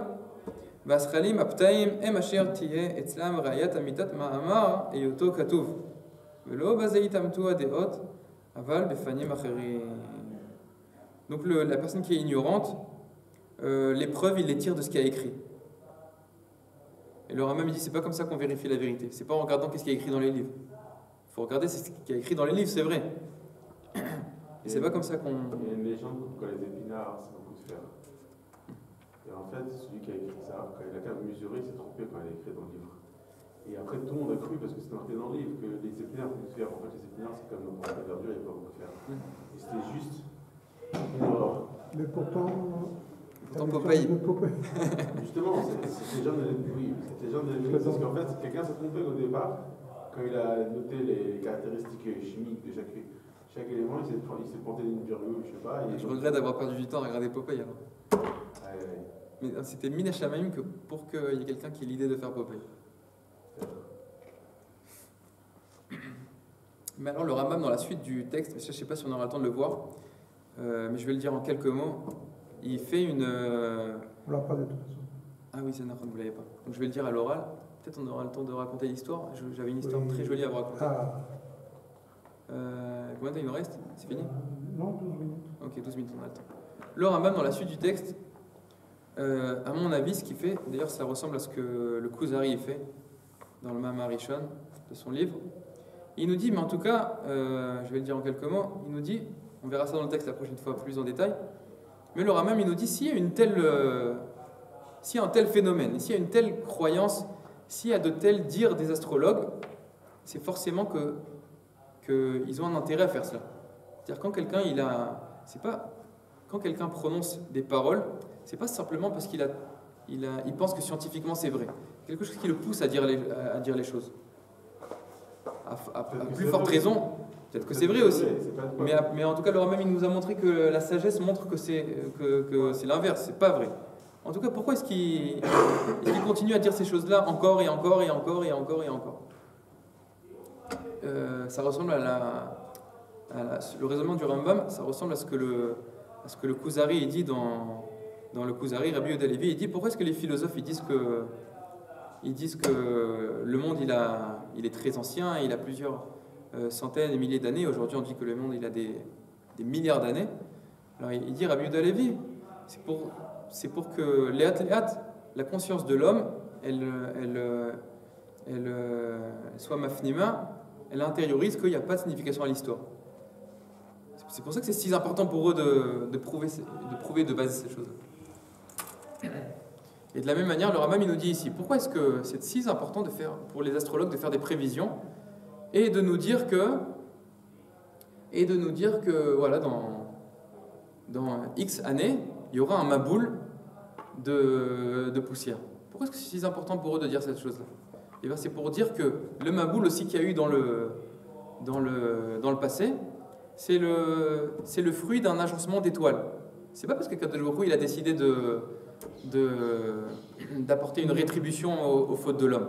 Vaschalim aptaim em asher tiye etzlam rayat amitat ma'amar eyoto katuv. Velo bazeitamtu adeot aval befanim acherim. Donc la personne qui est ignorante, les preuves, il les tire de ce qu'il y a écrit. Et le Rambam dit c'est pas comme ça qu'on vérifie la vérité. C'est pas en regardant qu'est-ce qu'il y a écrit dans les livres. Il faut regarder ce qu'il y a écrit dans les livres, c'est vrai. Et c'est pas comme ça qu'on. Il y a une légende quand les épinards, c'est beaucoup de fer. Et en fait, celui qui a écrit ça, quand il a quand même mesuré, il s'est trompé quand il a écrit dans le livre. Et après, tout le monde a cru, parce que c'était marqué dans le livre, que les épinards ont beaucoup de fer. En fait, les épinards, c'est comme n'importe quelle verdure, il n'y a pas beaucoup de fer. Et c'était juste une erreur. Mais pourtant. Popeye. Justement, c'était gens de l'ennemi. Parce qu'en fait, quelqu'un s'est trompé au départ, quand il a noté les caractéristiques chimiques de chaque élément, il s'est planté d'une virgule, je sais pas. Je regrette d'avoir perdu du temps à regarder Popeye alors. Mais c'était Mina Shamaim que pour qu'il y ait quelqu'un qui ait l'idée de faire Popeye. Mais alors le Rambam dans la suite du texte, je ne sais pas si on aura le temps de le voir, mais je vais le dire en quelques mots. Il fait une. On l'a pas de toute façon. Ah oui, c'est normal, vous ne l'avez pas. Donc je vais le dire à l'oral. Peut-être on aura le temps de raconter l'histoire. J'avais une histoire très jolie à vous raconter. Combien de temps il nous reste? C'est fini? Non, 12 minutes. Ok, 12 minutes, on a le temps. Le Rambam, dans la suite du texte, à mon avis, ce qu'il fait, d'ailleurs ça ressemble à ce que le Kuzari fait dans le Ma'amar Rishon de son livre. Il nous dit, mais en tout cas, je vais le dire en quelques mots, il nous dit, on verra ça dans le texte la prochaine fois plus en détail. Mais le Rambam, il nous dit, s'il y a un tel phénomène, s'il y a une telle croyance, s'il y a de tels dires des astrologues, c'est forcément qu'ils ont un intérêt à faire cela. C'est-à-dire quand quelqu'un prononce des paroles, c'est pas simplement parce qu'il pense que scientifiquement c'est vrai. Quelque chose qui le pousse à dire les choses. À plus forte raison. Peut-être que c'est vrai aussi, mais en tout cas le Rambam il nous a montré que la sagesse montre que c'est l'inverse, c'est pas vrai. En tout cas, pourquoi est-ce qu'il continue à dire ces choses-là encore et encore et encore et encore et encore? Ça ressemble le raisonnement du Rambam, ça ressemble à ce que le Kuzari il dit dans le Kuzari, Rabbi Yehuda Halevi, il dit pourquoi est-ce que les philosophes ils disent que le monde il est très ancien, il a plusieurs centaines et milliers d'années. Aujourd'hui, on dit que le monde il a des milliards d'années. Alors, il dit Rabbi Yehuda Halevi, c'est pour que la conscience de l'homme, elle soit mafnima, elle intériorise qu'il n'y a pas de signification à l'histoire. C'est pour ça que c'est si important pour eux de prouver de base ces choses. Et de la même manière, le Rambam il nous dit ici, pourquoi est-ce que c'est si important pour les astrologues de faire des prévisions et de nous dire que voilà, dans X années, il y aura un maboul de poussière. Pourquoi est-ce que c'est si important pour eux de dire cette chose-là? Et bien c'est pour dire que le maboul aussi qu'il y a eu dans le passé, c'est le fruit d'un agencement d'étoiles. C'est pas parce que Kadosh Baruch Hu il a décidé d'apporter une rétribution aux fautes de l'homme.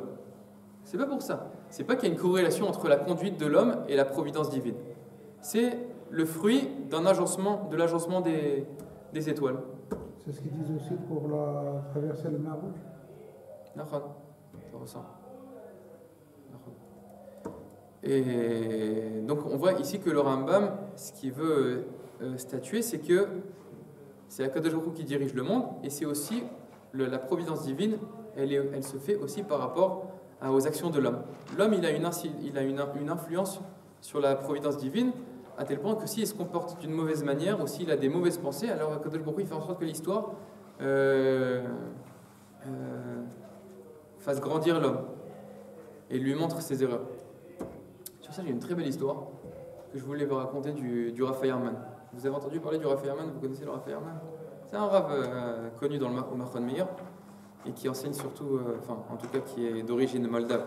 C'est pas pour ça. C'est pas qu'il y a une corrélation entre la conduite de l'homme et la providence divine. C'est le fruit de l'agencement des étoiles. C'est ce qu'ils disent aussi pour traverser le mer Rouge. D'accord. Ça ressent. Et donc on voit ici que le Rambam, ce qu'il veut statuer, c'est que c'est Akadosh Baruch Hu qui dirige le monde, et c'est aussi la providence divine, elle se fait aussi par rapport aux actions de l'homme. L'homme, il a une influence sur la providence divine, à tel point que s'il se comporte d'une mauvaise manière, ou s'il a des mauvaises pensées, alors Akadosh Baruch Hu il fait en sorte que l'histoire fasse grandir l'homme et lui montre ses erreurs. Sur ça, j'ai une très belle histoire que je voulais vous raconter du Rav Feierman. Vous avez entendu parler du Rav Feierman? Vous connaissez le Rav Feierman? C'est un Rav connu dans au Machon Meir et qui enseigne surtout, en tout cas qui est d'origine moldave.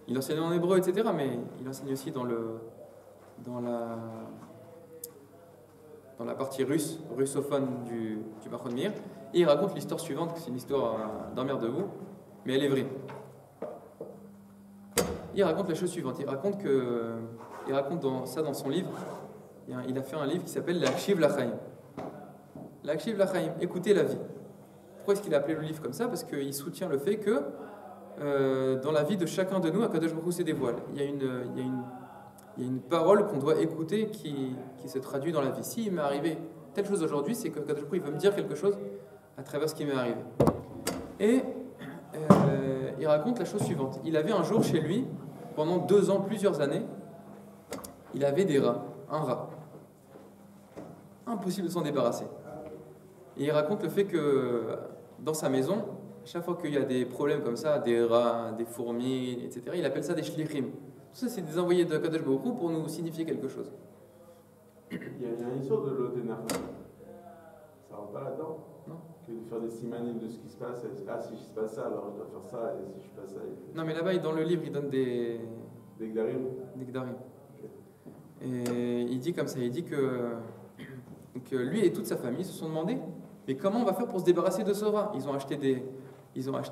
Il enseigne en hébreu, etc., mais il enseigne aussi dans la partie russophone du Machon Meir. Et il raconte l'histoire suivante, c'est une histoire d'un mère de vous, mais elle est vraie. Il raconte la chose suivante, il raconte dans son livre, il a fait un livre qui s'appelle L'Akshiv Lachaim. L'Akshiv Lachaim, écoutez la vie. Pourquoi est-ce qu'il a appelé le livre comme ça? Parce qu'il soutient le fait que dans la vie de chacun de nous, Akadosh Baruch Hu se dévoile. Il y a une parole qu'on doit écouter qui se traduit dans la vie. S'il m'est arrivé telle chose aujourd'hui, c'est que Akadosh Baruch Hu veut me dire quelque chose à travers ce qui m'est arrivé. Et il raconte la chose suivante. Il avait un jour chez lui, pendant 2 ans, plusieurs années, il avait des rats, un rat. Impossible de s'en débarrasser. Et il raconte le fait que dans sa maison, chaque fois qu'il y a des problèmes comme ça, des rats, des fourmis, etc., il appelle ça des shlichim. Tout ça, c'est des envoyés de Kadosh Baruch Hu pour nous signifier quelque chose. Il y a une histoire de l'Odenar. Ça rentre pas là-dedans? Non. Que de faire des simanim de ce qui se passe. Ah, si je passe ça, alors je dois faire ça, et si je passe ça. Non, mais là-bas, dans le livre, il donne des gdarim. Des gdarim. Okay. Et il dit comme ça, il dit que lui et toute sa famille se sont demandé, mais comment on va faire pour se débarrasser de ce rat? Ils ont acheté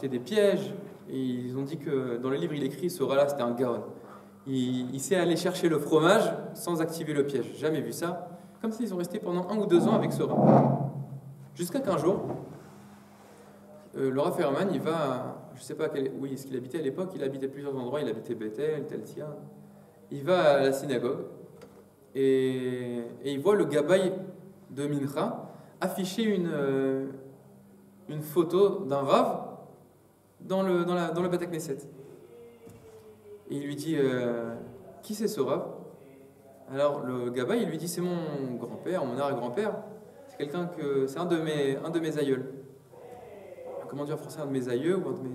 des pièges, et ils ont dit que dans le livre, il écrit, ce rat-là, c'était un gaon. Il sait aller chercher le fromage sans activer le piège. Jamais vu ça. Comme s'ils ont resté pendant 1 ou 2 ans avec ce rat. Jusqu'à qu'un jour, le Rav Feierman, il va, je ne sais pas où est-ce qu'il habitait à l'époque, il habitait plusieurs endroits, il habitait Bethel, Tel Sia. Il va à la synagogue et il voit le gabaï de Mincha afficher une photo d'un Rav dans le Beth Knesset. Et il lui dit qui c'est ce Rav? Alors le gabaï, il lui dit c'est mon grand-père, mon arrière-grand-père. C'est un de mes aïeuls. Comment dire en français, un de mes aïeux ou un de mes...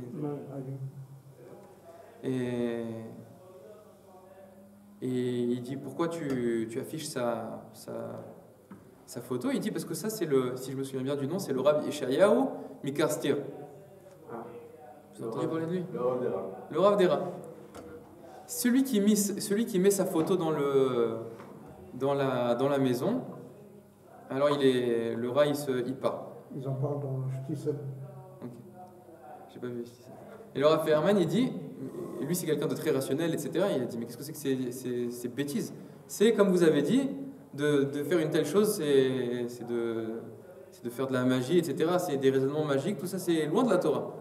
Et il dit pourquoi tu affiches sa photo? Il dit parce que ça c'est si je me souviens bien du nom, c'est le Rav Yeshayahu Mikarstir. Vous avez entendu parler de lui? Le Rav Dera. Celui qui met sa photo dans la maison. Alors le rat il part. Ils en parlent dans le Shtisel. Ok. J'ai pas vu le Shtisel. Et le Rav Feierman, il dit, lui c'est quelqu'un de très rationnel, etc. Il a dit mais qu'est-ce que c'est que ces bêtises? C'est comme vous avez dit, de faire une telle chose, c'est de faire de la magie, etc. C'est des raisonnements magiques, tout ça c'est loin de la Torah.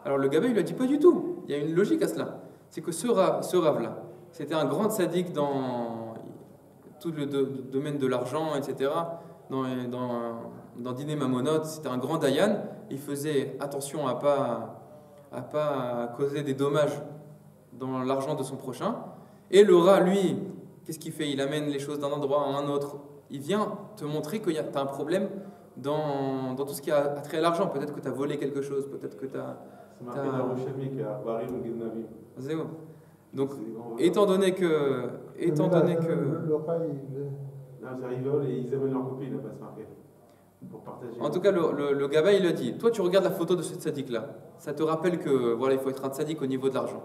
Alors le gabaï il lui a dit pas du tout. Il y a une logique à cela. C'est que ce Rav là, c'était un grand tzaddik dans tout le domaine de l'argent, etc. Dans Diné Mamonot, c'était un grand dayan. Il faisait attention à pas causer des dommages dans l'argent de son prochain. Et le rat, lui, qu'est-ce qu'il fait? Il amène les choses d'un endroit à un autre. Il vient te montrer que tu as un problème dans tout ce qui a trait à l'argent. Peut-être que tu as volé quelque chose, peut-être que tu as... C'est marqué dans le Rochemi qui a Barim ou Gidnavim. C'est bon. Donc, étant donné que... Le rat, non, ils rigolent et ils aiment leur copine, pas se marquer. Pour partager. En tout cas, le gabaï, il a dit, toi tu regardes la photo de ce tzaddik-là, ça te rappelle que voilà, il faut être un tzaddik au niveau de l'argent.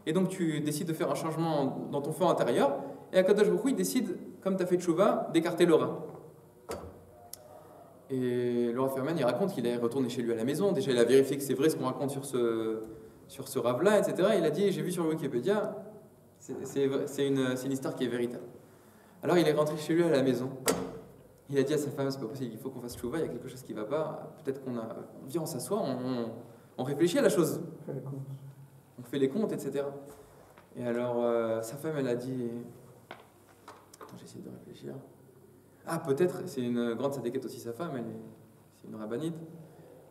Et donc tu décides de faire un changement dans ton fort intérieur, et Akadosh Baruch Hu, il décide, comme tu as fait tchouva, d'écarter le rat. Et le Rav Feierman, il raconte qu'il est retourné chez lui à la maison, déjà il a vérifié que c'est vrai ce qu'on raconte sur ce Rav-là, etc. Il a dit, j'ai vu sur Wikipédia, c'est une histoire qui est véritable. Alors il est rentré chez lui à la maison. Il a dit à sa femme, c'est pas possible, il faut qu'on fasse tchouva, il y a quelque chose qui va pas. Peut-être viens, on s'assoit, on réfléchit à la chose. On fait les comptes, etc. Et alors sa femme, elle a dit, attends, j'essaie de réfléchir. Ah, peut-être, c'est une grande sadéquette aussi sa femme, c'est une rabbinite.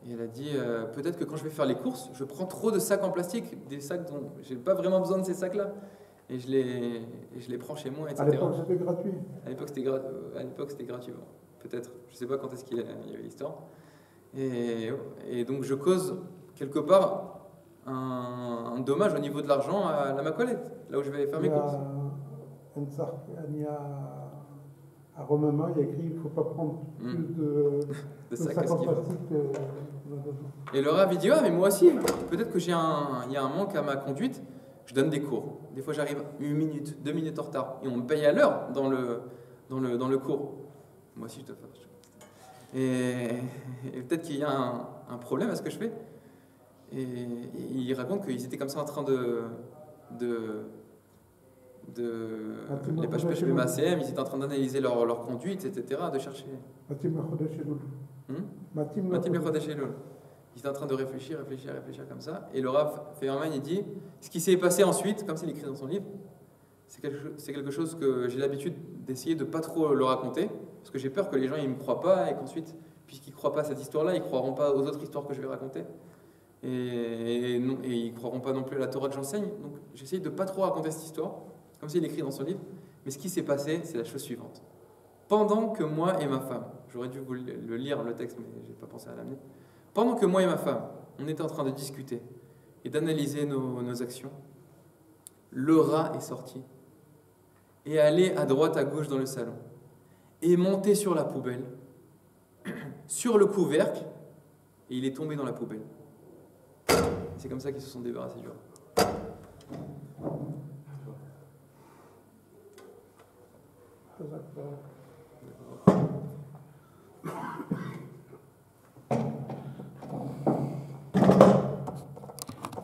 Et elle a dit, peut-être que quand je vais faire les courses, je prends trop de sacs en plastique, des sacs dont j'ai pas vraiment besoin de ces sacs-là. Et je les prends chez moi, etc. À l'époque, c'était gratuit. À l'époque, c'était gratuit. Bon, peut-être. Je ne sais pas quand est-ce qu'il y avait l'histoire. Et donc, je cause quelque part un dommage au niveau de l'argent à la Macolette, là où je vais faire mes courses. À Romain, il y a écrit qu'il ne faut pas prendre plus de 50 plastiques. Et le Rav, il dit, mais moi aussi, peut-être que il y a un manque à ma conduite, je donne des cours. Des fois, j'arrive 1 minute, 2 minutes en retard, et on me paye à l'heure dans le cours. Moi aussi, je te fâche. Et peut-être qu'il y a un problème à ce que je fais. Et il raconte qu'ils étaient comme ça en train les Pashpesh BMACM, ils étaient en train d'analyser leur conduite, etc., de chercher. Matim le Chodesh Elul. Ils étaient en train de réfléchir comme ça. Et le Rav Feyerman, il dit, ce qui s'est passé ensuite, comme c'est écrit dans son livre, c'est quelque chose que j'ai l'habitude d'essayer de ne pas trop le raconter, parce que j'ai peur que les gens ne me croient pas, et qu'ensuite, puisqu'ils ne croient pas à cette histoire-là, ils ne croiront pas aux autres histoires que je vais raconter. Et ils ne croiront pas non plus à la Torah que j'enseigne. Donc j'essaye de ne pas trop raconter cette histoire, comme c'est écrit dans son livre. Mais ce qui s'est passé, c'est la chose suivante. Pendant que moi et ma femme, j'aurais dû vous le lire le texte, mais je n'ai pas pensé à l'amener. Pendant que moi et ma femme, on était en train de discuter et d'analyser nos actions, le rat est sorti et est allé à droite, à gauche dans le salon, et est monté sur la poubelle, sur le couvercle, et il est tombé dans la poubelle. C'est comme ça qu'ils se sont débarrassés du rat.